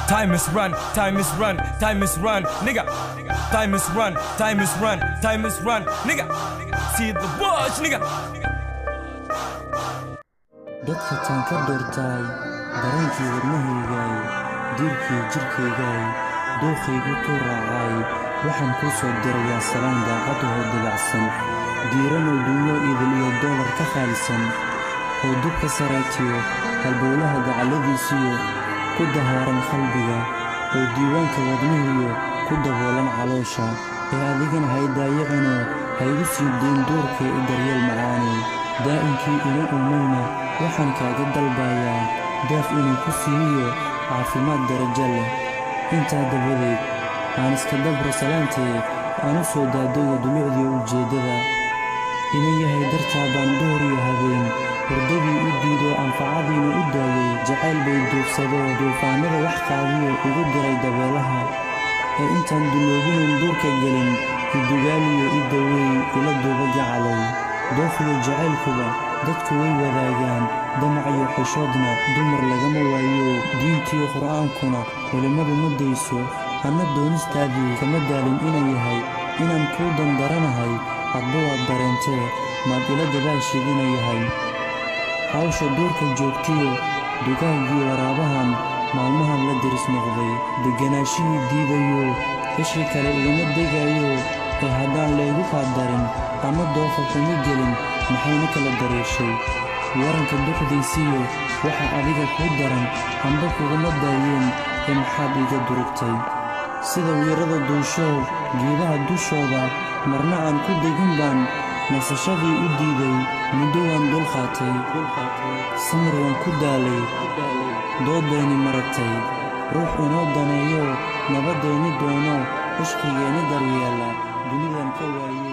Time is run, time is run, time is run, nigga. Time is run, time is run, time is run, nigga. See the watch, nigga. dadka taan ka doortay dareenkii wadnahaygay diirkii jirkaygay dookhaygu ku raacay waxaan ku soo dirayaa salaan daaqadahoo dabacsan diiranoo dunyo idil iyo doolar ka khaalisan oo dubka saraatiyo halbowlaha gacalladiisiyo ku dahaaran qalbiga oo diiwaanka wadnihiyo ku daboolan caloosha ee adigana haydaayicino haygu sii dayn doorkee u daryeel macaanay daa'inkii ina umayna waxaan kaaga dalbayaa daaf inuu ku siiyo caafimaad darajo leh intaa dabadeed aan iska dabra salaantee aan u soo daadayo dulucdii ujeeddada ina yahay dartaa baan duhur iyo habeen hurdadii u diidoo anfacadiina u daayay jacayl bay duubsadoo duufaannada wax qaadiyo ugu diray dabeelaha ee intaan duloobinayn duurka gelin idugaaliyo i daweey ila duuba gacalay doofiyo jacaylkuba dadku way wadaagaan damaciyo xishoodna dumar lagama waayo diintiyo qur'aankuna culimmadu ma dayso anna doonistaadii kama daalin inay yahay inaan kuu dandaranahay hadba waad dareentee maad ila dadaashid inay yahay hawsha duurka joogtiyo dugaaggii waraabahan maalmahan la diris noqday degganaashihii diidayo ishii kale igama degayo ee haddaan laygu kaadarin ama doofa kuma gelin maxayna kala dareeshay waranka duqdiisiyo waxa adiga kuu daran hamba kugama daayeen ee maxaad iga durugtay sida wiirada duushoo geedaha dushooda marna aan ku degin baan nasashadii u diiday muddo waan dulqaatay samir waan ku daalay doodayni maratay ruux inoo daneeyo nabadayni doono ishqigeenni daryeela dunidan ka waaye